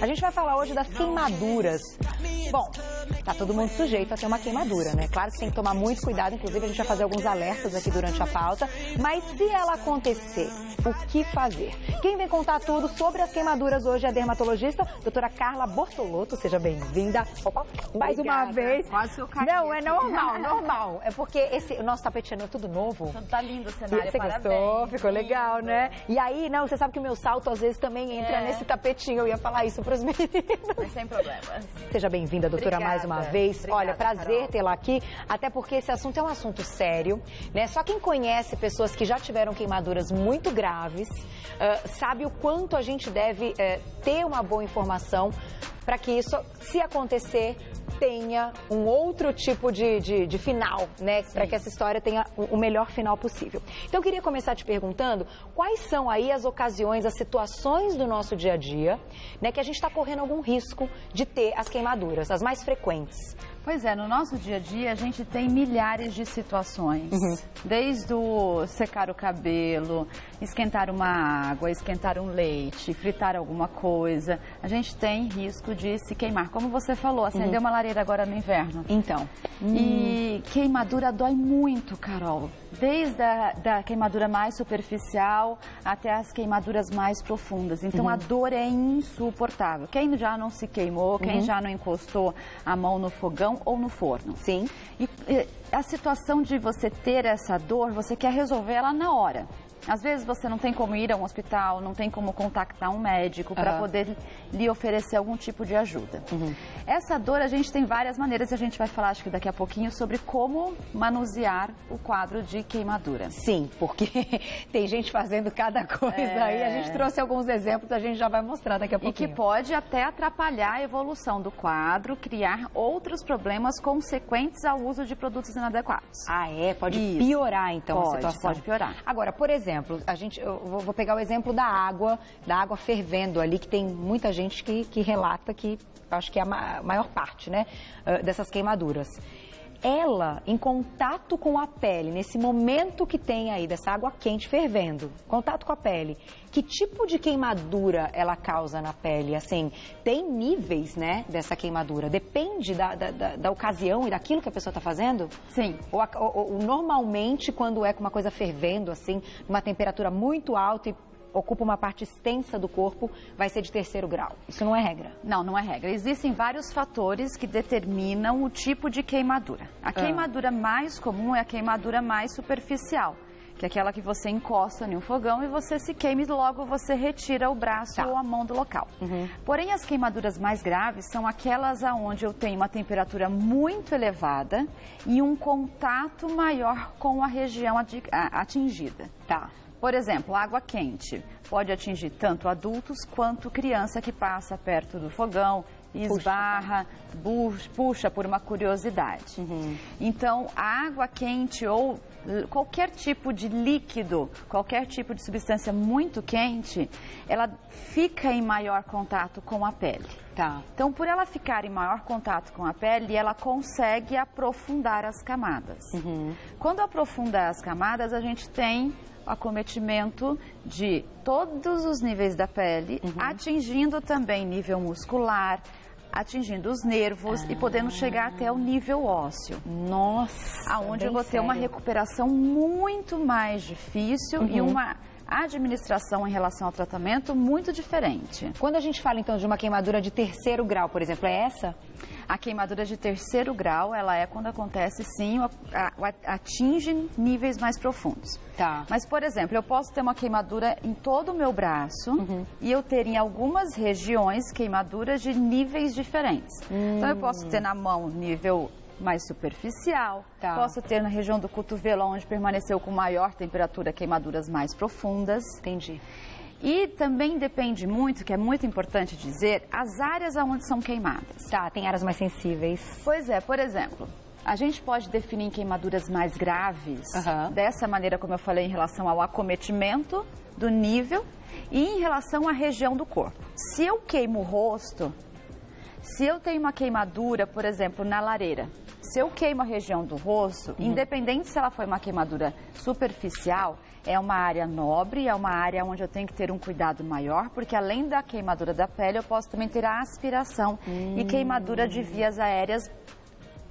A gente vai falar hoje das queimaduras. Bom, tá todo mundo sujeito a ter uma queimadura, né? Claro que tem que tomar muito cuidado, inclusive a gente vai fazer alguns alertas aqui durante a pauta. Mas se ela acontecer, o que fazer? Quem vem contar tudo sobre as queimaduras hoje é a dermatologista, doutora Carla Bortolotto. Seja bem-vinda. Opa, mais uma vez. Quase que eu caí. Não, é normal. É porque o nosso tapetinho é tudo novo. Tá lindo o cenário, Você parabéns. gostou? Ficou legal, né? E aí, não, você sabe que o meu salto às vezes também entra nesse tapetinho. Eu ia falar isso pros meninos. Mas sem problema. Seja bem-vinda, doutora, Obrigada. mais uma vez. Obrigada, Olha, prazer Carol. tê-la aqui, até porque esse assunto é um assunto sério, né? Só quem conhece pessoas que já tiveram queimaduras muito graves, sabe o quanto a gente deve ter uma boa informação para que isso, se acontecer, tenha um outro tipo de final, né? Para que essa história tenha o melhor final possível. Então, eu queria começar te perguntando quais são aí as ocasiões, as situações do nosso dia a dia, né? Que a gente está correndo algum risco de ter as queimaduras, as mais frequentes. Pois é, no nosso dia a dia a gente tem milhares de situações. Desde o secar o cabelo, esquentar uma água, esquentar um leite, fritar alguma coisa. A gente tem risco de se queimar. Como você falou, acender uma lareira agora no inverno. Então. E queimadura dói muito, Carol. Desde a queimadura mais superficial até as queimaduras mais profundas. Então a dor é insuportável. Quem já não se queimou, quem já não encostou a mão no fogão ou no forno. Sim. E a situação de você ter essa dor, você quer resolver ela na hora. Às vezes você não tem como ir a um hospital, não tem como contactar um médico para poder lhe oferecer algum tipo de ajuda. Essa dor a gente tem várias maneiras e a gente vai falar, acho que daqui a pouquinho, sobre como manusear o quadro de queimadura. Sim, porque tem gente fazendo cada coisa aí. A gente trouxe alguns exemplos, a gente já vai mostrar daqui a E pouquinho. que pode até atrapalhar a evolução do quadro, criar outros problemas consequentes ao uso de produtos inadequados. Ah, é? Pode Isso. piorar, então, a situação. Pode piorar. Agora, por exemplo, eu vou pegar o exemplo da água fervendo ali, que tem muita gente que relata que, acho que é a maior parte, né, dessas queimaduras. Ela, em contato com a pele, nesse momento que tem aí dessa água quente fervendo, contato com a pele, que tipo de queimadura ela causa na pele? Assim, tem níveis, né, dessa queimadura? Depende da ocasião e daquilo que a pessoa está fazendo? Sim. Ou normalmente, quando é com uma coisa fervendo, assim, uma temperatura muito alta e ocupa uma parte extensa do corpo, vai ser de 3º grau. Isso não é regra? Não, não é regra. Existem vários fatores que determinam o tipo de queimadura. A queimadura mais comum é a queimadura mais superficial, que é aquela que você encosta em um fogão e você se queima e logo você retira o braço ou a mão do local. Porém, as queimaduras mais graves são aquelas onde eu tenho uma temperatura muito elevada e um contato maior com a região atingida. Tá. Por exemplo, água quente pode atingir tanto adultos quanto criança que passa perto do fogão, esbarra, puxa por uma curiosidade. Então, a água quente ou qualquer tipo de líquido, qualquer tipo de substância muito quente, ela fica em maior contato com a pele. Tá. Então, por ela ficar em maior contato com a pele, ela consegue aprofundar as camadas. Quando aprofunda as camadas, a gente tem acometimento de todos os níveis da pele, atingindo também nível muscular, atingindo os nervos e podendo chegar até o nível ósseo. Nossa, aonde eu vou ter uma recuperação muito mais difícil e uma administração em relação ao tratamento muito diferente. Quando a gente fala, então, de uma queimadura de 3º grau, por exemplo, é essa? A queimadura de 3º grau, ela é quando acontece, sim, atinge níveis mais profundos. Tá. Mas, por exemplo, eu posso ter uma queimadura em todo o meu braço e eu ter em algumas regiões queimaduras de níveis diferentes. Então, eu posso ter na mão nível mais superficial, posso ter na região do cotovelo, onde permaneceu com maior temperatura, queimaduras mais profundas. Entendi. E também depende muito, que é muito importante dizer, as áreas onde são queimadas. Tá, tem áreas mais sensíveis. Pois é, por exemplo, a gente pode definir queimaduras mais graves dessa maneira, como eu falei, em relação ao acometimento do nível e em relação à região do corpo. Se eu queimo o rosto, se eu tenho uma queimadura, por exemplo, na lareira, se eu queimo a região do rosto, independente se ela foi uma queimadura superficial, É uma área nobre, é uma área onde eu tenho que ter um cuidado maior, porque além da queimadura da pele, eu posso também ter a aspiração e queimadura de vias aéreas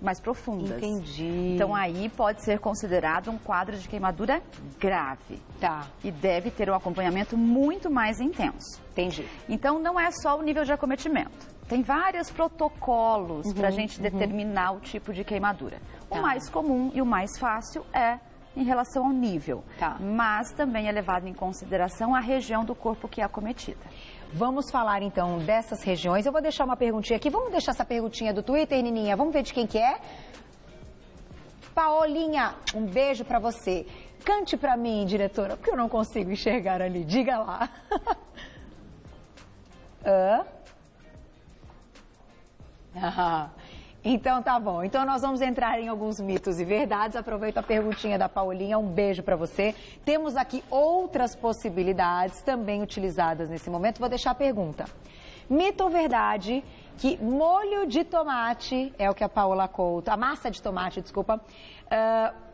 mais profundas. Entendi. Então aí pode ser considerado um quadro de queimadura grave. Tá. E deve ter um acompanhamento muito mais intenso. Entendi. Então não é só o nível de acometimento. Tem vários protocolos para a gente determinar o tipo de queimadura. O mais comum e o mais fácil é em relação ao nível, mas também é levado em consideração a região do corpo que é acometida. Vamos falar então dessas regiões. Eu vou deixar uma perguntinha aqui. Vamos deixar essa perguntinha do Twitter, Nininha? Vamos ver de quem que é? Paolinha, um beijo pra você. Cante pra mim, diretora, porque eu não consigo enxergar ali. Diga lá. Então tá bom. Então nós vamos entrar em alguns mitos e verdades. Aproveito a perguntinha da Paulinha. Um beijo pra você. Temos aqui outras possibilidades também utilizadas nesse momento. Vou deixar a pergunta. Mito ou verdade que molho de tomate, é o que a Paola Couto, a massa de tomate, desculpa,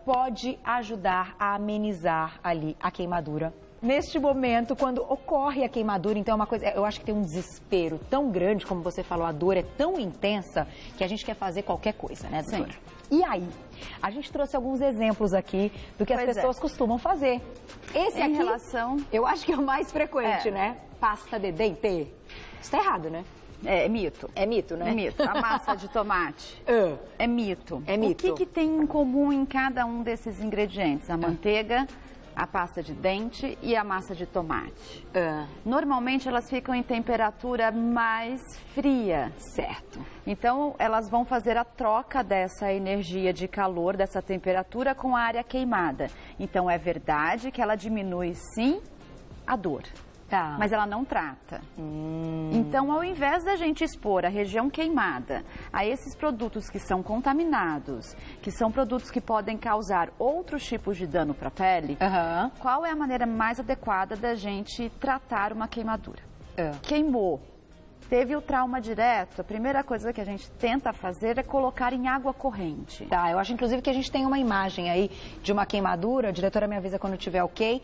pode ajudar a amenizar ali a queimadura? Neste momento, quando ocorre a queimadura, então é uma coisa, eu acho que tem um desespero tão grande, como você falou, a dor é tão intensa que a gente quer fazer qualquer coisa, né, doutora? Sim. E aí? A gente trouxe alguns exemplos aqui do que as pessoas costumam fazer. Esse aqui, eu acho que é o mais frequente, né? Pasta de dente. Isso tá errado, né? É mito. É mito, né? É mito. A massa de tomate é mito. É mito. O que tem em comum em cada um desses ingredientes? A manteiga, a pasta de dente e a massa de tomate. Normalmente elas ficam em temperatura mais fria. Certo. Então elas vão fazer a troca dessa energia de calor, dessa temperatura com a área queimada. Então é verdade que ela diminui sim a dor. Mas ela não trata. Então, ao invés da gente expor a região queimada a esses produtos que são contaminados, que são produtos que podem causar outros tipos de dano para a pele, qual é a maneira mais adequada da gente tratar uma queimadura? Queimou. Teve o trauma direto, a primeira coisa que a gente tenta fazer é colocar em água corrente. Tá, eu acho inclusive que a gente tem uma imagem aí de uma queimadura, a diretora me avisa quando tiver ok,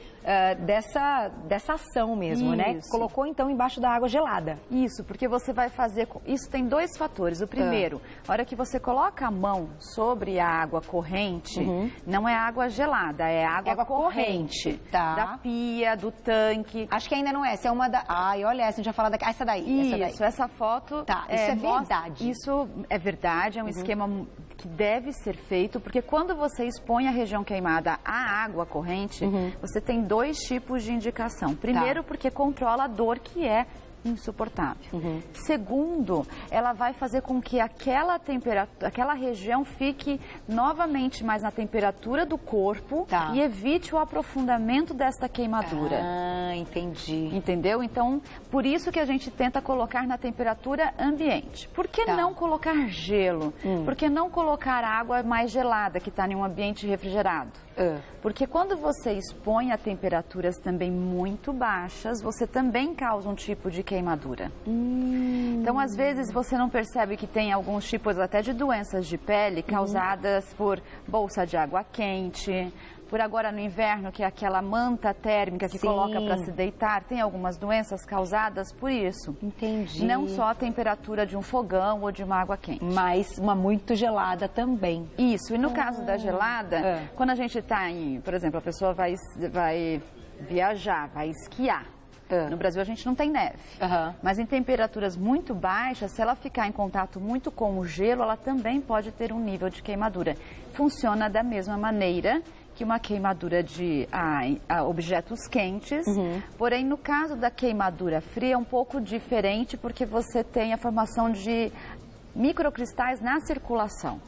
dessa ação mesmo, né? Colocou então embaixo da água gelada. Isso, porque você vai fazer, isso tem dois fatores. O primeiro, a hora que você coloca a mão sobre a água corrente, não é água gelada, é água corrente. Da pia, do tanque. Acho que ainda não é, essa é uma da... Ai, olha essa, a gente já fala da... essa daí. Essa foto... isso é verdade. Isso é verdade, é um esquema que deve ser feito, porque quando você expõe a região queimada à água corrente, você tem dois tipos de indicação. Primeiro, porque controla a dor que é insuportável. Segundo, ela vai fazer com que aquela região fique novamente mais na temperatura do corpo e evite o aprofundamento desta queimadura. Entendi. Entendeu? Então, por isso que a gente tenta colocar na temperatura ambiente. Por que não colocar gelo? Por que não colocar água mais gelada que está em um ambiente refrigerado? Porque quando você expõe a temperaturas também muito baixas, você também causa um tipo de queimadura. Então, às vezes, você não percebe que tem alguns tipos até de doenças de pele causadas por bolsa de água quente, por agora no inverno, que é aquela manta térmica que coloca para se deitar, tem algumas doenças causadas por isso. Entendi. Não só a temperatura de um fogão ou de uma água quente. Mas uma muito gelada também. Isso, e no caso da gelada, quando a gente está em, por exemplo, a pessoa vai viajar, vai esquiar. No Brasil a gente não tem neve, mas em temperaturas muito baixas, se ela ficar em contato muito com o gelo, ela também pode ter um nível de queimadura. Funciona da mesma maneira que uma queimadura de objetos quentes, porém no caso da queimadura fria é um pouco diferente porque você tem a formação de microcristais na circulação.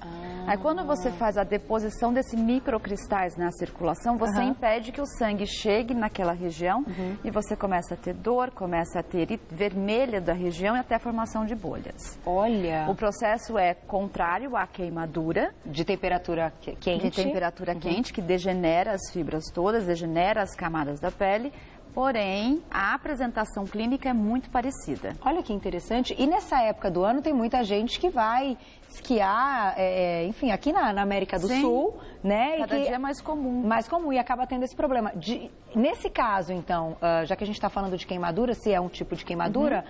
Aí quando você faz a deposição desses microcristais na circulação, você impede que o sangue chegue naquela região e você começa a ter dor, começa a ter vermelha da região e até a formação de bolhas. Olha! O processo é contrário à queimadura. De temperatura quente. De temperatura quente, que degenera as fibras todas, degenera as camadas da pele. Porém, a apresentação clínica é muito parecida. Olha que interessante. E nessa época do ano tem muita gente que vai esquiar, enfim, aqui na América do Sul, né? Cada dia é mais comum. Mais comum e acaba tendo esse problema. Nesse caso, então, já que a gente está falando de queimadura, se é um tipo de queimadura,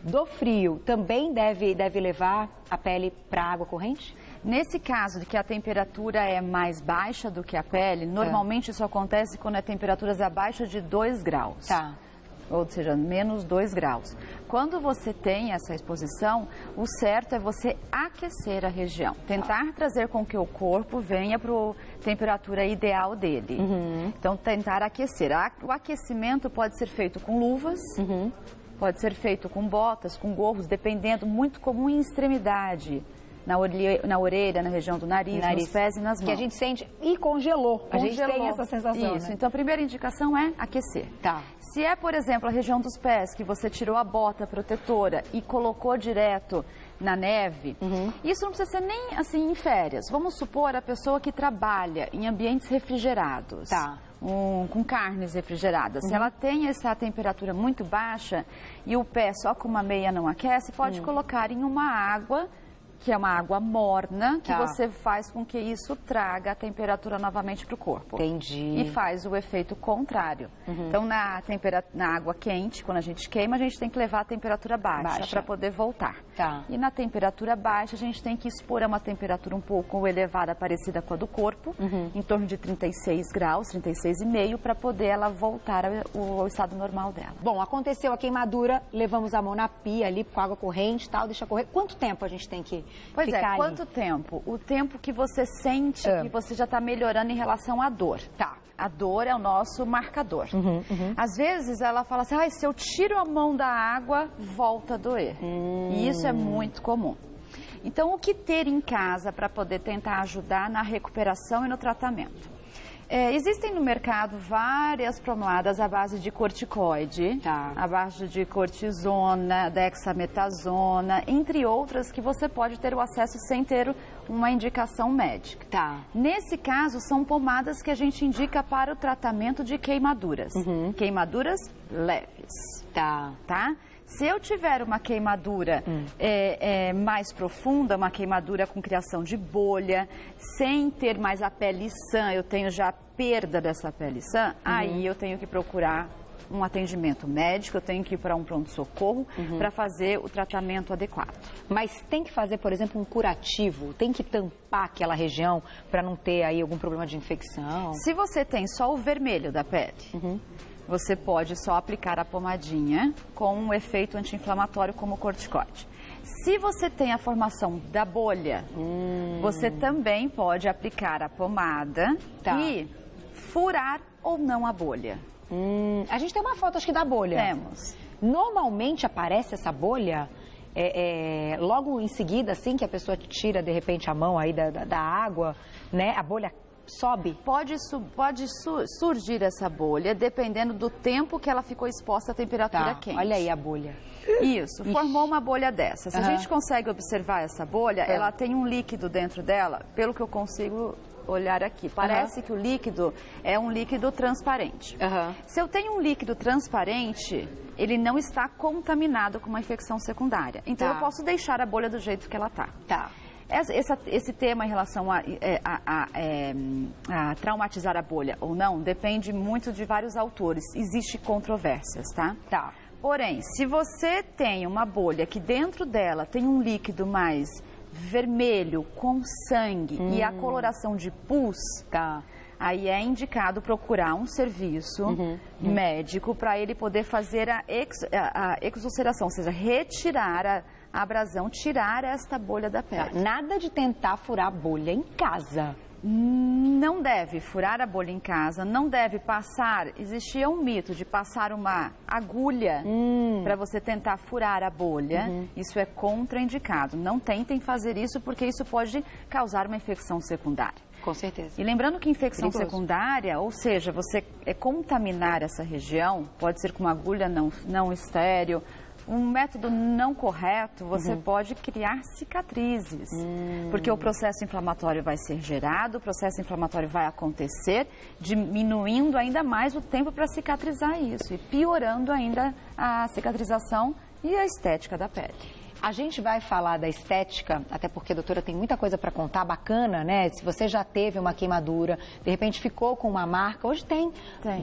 do frio também deve levar a pele para água corrente? Nesse caso de que a temperatura é mais baixa do que a pele, normalmente isso acontece quando a temperatura é abaixo de 2 graus. Tá. Ou seja, menos 2 graus. Quando você tem essa exposição, o certo é você aquecer a região. Tentar trazer com que o corpo venha para a temperatura ideal dele. Então, tentar aquecer. O aquecimento pode ser feito com luvas, pode ser feito com botas, com gorros, dependendo, muito comum em extremidade. Na orelha, na região do nariz, nos pés e nas mãos. Que a gente sente e congelou. A gente tem essa sensação, Isso, né? então a primeira indicação é aquecer. Tá. Se é, por exemplo, a região dos pés, que você tirou a bota protetora e colocou direto na neve, isso não precisa ser nem assim em férias. Vamos supor a pessoa que trabalha em ambientes refrigerados. Tá. Com carnes refrigeradas. Se ela tem essa temperatura muito baixa e o pé só com uma meia não aquece, pode colocar em uma água, que é uma água morna, que você faz com que isso traga a temperatura novamente para o corpo. Entendi. E faz o efeito contrário. Então, na água quente, quando a gente queima, a gente tem que levar a temperatura baixa para poder voltar. Tá. E na temperatura baixa, a gente tem que expor a uma temperatura um pouco elevada, parecida com a do corpo, em torno de 36 graus, 36,5, para poder ela voltar ao estado normal dela. Bom, aconteceu a queimadura, levamos a mão na pia ali com água corrente e tal, deixa correr. Quanto tempo a gente tem que ficar ali? Quanto tempo? O tempo que você sente que você já está melhorando em relação à dor. Tá. A dor é o nosso marcador. Às vezes ela fala assim, se eu tiro a mão da água, volta a doer. E isso é muito comum. Então, o que ter em casa para poder tentar ajudar na recuperação e no tratamento? Existem no mercado várias pomadas à base de corticoide, à base de cortisona, dexametasona, entre outras que você pode ter o acesso sem ter uma indicação médica. Tá. Nesse caso, são pomadas que a gente indica para o tratamento de queimaduras. Queimaduras leves. Tá? Se eu tiver uma queimadura mais profunda, uma queimadura com criação de bolha, sem ter mais a pele sã, eu tenho já perda dessa pele sã, aí eu tenho que procurar um atendimento médico, eu tenho que ir para um pronto-socorro para fazer o tratamento adequado. Mas tem que fazer, por exemplo, um curativo? Tem que tampar aquela região para não ter aí algum problema de infecção? Se você tem só o vermelho da pele, você pode só aplicar a pomadinha com um efeito anti-inflamatório como o corticoide. Se você tem a formação da bolha, você também pode aplicar a pomada e furar ou não a bolha. A gente tem uma foto, acho que da bolha. Temos. Normalmente aparece essa bolha logo em seguida, assim, que a pessoa tira, de repente, a mão aí da água, né? A bolha sobe? Pode surgir essa bolha, dependendo do tempo que ela ficou exposta à temperatura quente. Olha aí a bolha. Isso, formou uma bolha dessa. Se a gente consegue observar essa bolha, ela tem um líquido dentro dela, pelo que eu consigo olhar aqui. Parece que o líquido é um líquido transparente. Se eu tenho um líquido transparente, ele não está contaminado com uma infecção secundária. Então, eu posso deixar a bolha do jeito que ela está. Esse tema em relação a traumatizar a bolha ou não, depende muito de vários autores. Existem controvérsias, tá? Porém, se você tem uma bolha que dentro dela tem um líquido mais vermelho, com sangue e a coloração de pus, aí é indicado procurar um serviço médico para ele poder fazer a exulceração, ou seja, retirar a abrasão, tirar esta bolha da pele. Nada de tentar furar a bolha em casa. Não deve furar a bolha em casa, não deve passar, existia um mito de passar uma agulha para você tentar furar a bolha, isso é contraindicado. Não tentem fazer isso porque isso pode causar uma infecção secundária. Com certeza. E lembrando que infecção secundária, ou seja, você contaminar essa região, pode ser com uma agulha não estéril, Um método não correto, você pode criar cicatrizes, porque o processo inflamatório vai ser gerado, o processo inflamatório vai acontecer, diminuindo ainda mais o tempo para cicatrizar isso e piorando ainda a cicatrização e a estética da pele. A gente vai falar da estética, até porque a doutora tem muita coisa para contar, bacana, né? Se você já teve uma queimadura, de repente ficou com uma marca, hoje tem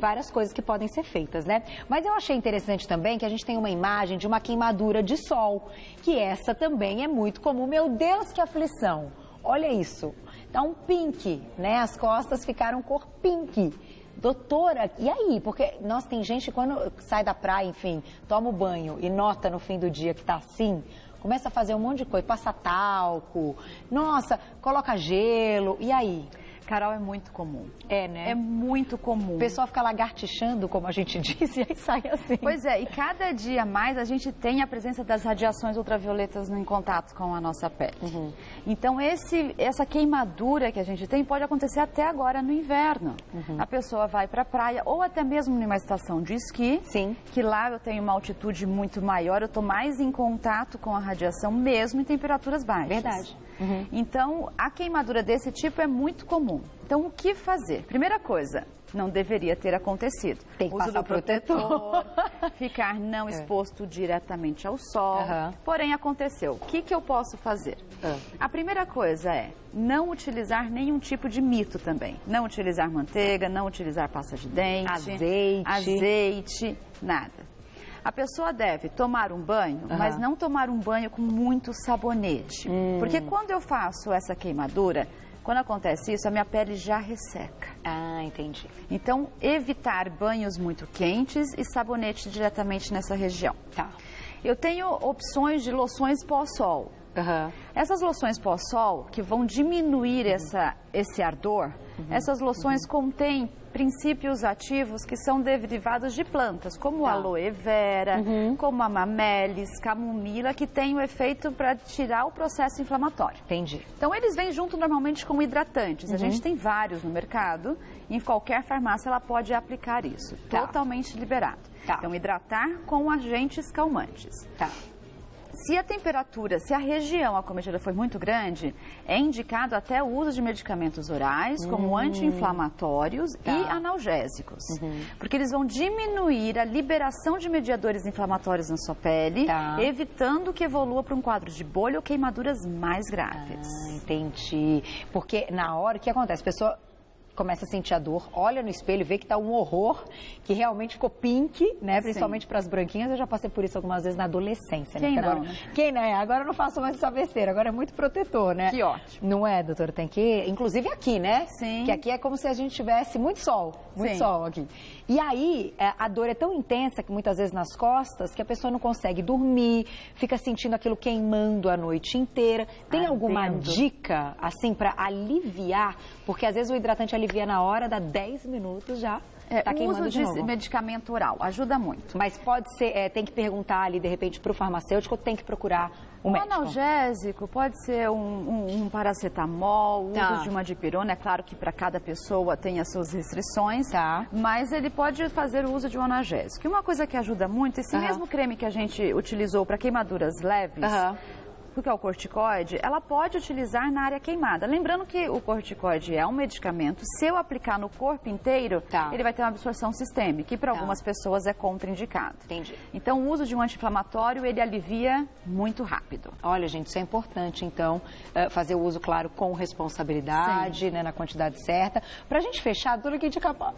várias coisas que podem ser feitas, né? Mas eu achei interessante também que a gente tem uma imagem de uma queimadura de sol, que essa também é muito comum. Meu Deus, que aflição! Olha isso, tá um pink, né? As costas ficaram cor pink. Doutora, e aí? Porque, nossa, tem gente que quando sai da praia, enfim, toma o banho e nota no fim do dia que tá assim, começa a fazer um monte de coisa, passa talco, nossa, coloca gelo, e aí? Carol, é muito comum. É, né? É muito comum. O pessoal fica lagartixando, como a gente disse, e aí sai assim. Pois é, e cada dia mais a gente tem a presença das radiações ultravioletas em contato com a nossa pele. Então, essa queimadura que a gente tem pode acontecer até agora no inverno. A pessoa vai para a praia ou até mesmo numa estação de esqui, que lá eu tenho uma altitude muito maior, eu estou mais em contato com a radiação, mesmo em temperaturas baixas. Verdade. Então, a queimadura desse tipo é muito comum. Então, o que fazer? Primeira coisa, não deveria ter acontecido. Tem que passar protetor. Ficar não exposto diretamente ao sol. Porém, aconteceu. O que eu posso fazer? A primeira coisa é não utilizar nenhum tipo de mito também. Não utilizar manteiga, não utilizar pasta de dente, azeite, nada. A pessoa deve tomar um banho, mas não tomar um banho com muito sabonete. Porque quando eu faço essa queimadura, quando acontece isso, a minha pele já resseca. Ah, entendi. Então, evitar banhos muito quentes e sabonete diretamente nessa região. Tá. Eu tenho opções de loções pós-sol. Essas loções pós-sol, que vão diminuir esse ardor, essas loções contêm princípios ativos que são derivados de plantas, como a aloe vera, como a mamelis, camomila, que tem o efeito para tirar o processo inflamatório. Entendi. Então, eles vêm junto normalmente com hidratantes. A gente tem vários no mercado, em qualquer farmácia ela pode aplicar isso, totalmente liberado. Então, hidratar com agentes calmantes. Se a temperatura, se a região acometida for muito grande, é indicado até o uso de medicamentos orais, como anti-inflamatórios e analgésicos. Porque eles vão diminuir a liberação de mediadores inflamatórios na sua pele, evitando que evolua para um quadro de bolha ou queimaduras mais graves. Entendi. Porque na hora, o que acontece? A pessoa começa a sentir a dor, olha no espelho, vê que tá um horror, que realmente ficou pink, né? Principalmente para as branquinhas, eu já passei por isso algumas vezes na adolescência, né? Quem não, agora, né? Quem não é? Agora eu não faço mais essa besteira, agora é muito protetor, né? Que ótimo. Não é, doutora? Tem que, inclusive aqui, né? Sim. Que aqui é como se a gente tivesse muito sol aqui. E aí, a dor é tão intensa que muitas vezes nas costas, que a pessoa não consegue dormir, fica sentindo aquilo queimando a noite inteira. Tem alguma dica, assim, para aliviar? Porque às vezes o hidratante alivia na hora, dá 10 minutos já. O uso de medicamento oral ajuda muito. Mas pode ser, tem que perguntar ali, de repente, para o farmacêutico ou tem que procurar um médico? Analgésico pode ser um paracetamol, o uso de uma dipirona. É claro que para cada pessoa tem as suas restrições, mas ele pode fazer o uso de um analgésico. E uma coisa que ajuda muito, esse mesmo creme que a gente utilizou para queimaduras leves, porque é o corticoide, ela pode utilizar na área queimada. Lembrando que o corticoide é um medicamento, se eu aplicar no corpo inteiro, ele vai ter uma absorção sistêmica, que para algumas pessoas é contraindicado. Entendi. Então, o uso de um anti-inflamatório, ele alivia muito rápido. Olha, gente, isso é importante, então, fazer o uso, claro, com responsabilidade, né, na quantidade certa. Pra gente fechar, tudo que a gente acaba...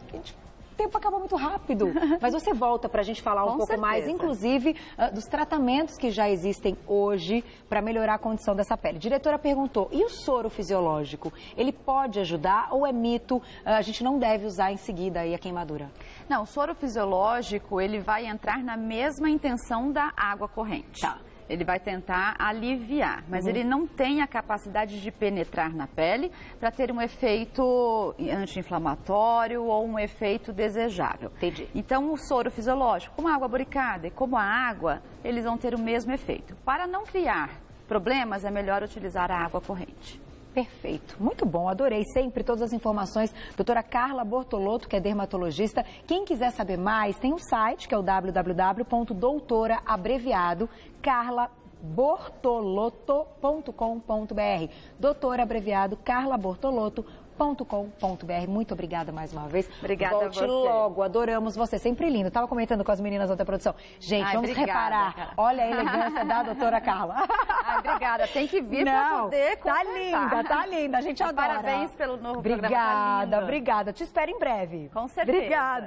O tempo acaba muito rápido, mas você volta para a gente falar um pouco mais, inclusive, dos tratamentos que já existem hoje para melhorar a condição dessa pele. A diretora perguntou, e o soro fisiológico? Ele pode ajudar ou é mito? A gente não deve usar em seguida aí a queimadura? Não, o soro fisiológico, ele vai entrar na mesma intenção da água corrente. Ele vai tentar aliviar, mas ele não tem a capacidade de penetrar na pele para ter um efeito anti-inflamatório ou um efeito desejável. Entendi. Então, o soro fisiológico, como a água boricada e como a água, eles vão ter o mesmo efeito. Para não criar problemas, é melhor utilizar a água corrente. Perfeito, muito bom, adorei sempre todas as informações. Doutora Carla Bortolotto, que é dermatologista. Quem quiser saber mais, tem um site que é o www.doutoraabreviado.carlabortolotto.com.br. Doutora abreviado Carla Bortolotto.com.br. Muito obrigada mais uma vez. Obrigada Volte a você. logo, adoramos você, sempre lindo. Estava comentando com as meninas da produção. Gente, vamos obrigada, reparar. cara. Olha a elegância da doutora Carla. Obrigada, tem que vir para poder conversar. Tá linda, a gente adora. Parabéns pelo novo programa. Tá lindo. Obrigada. Te espero em breve. Com certeza. Obrigada.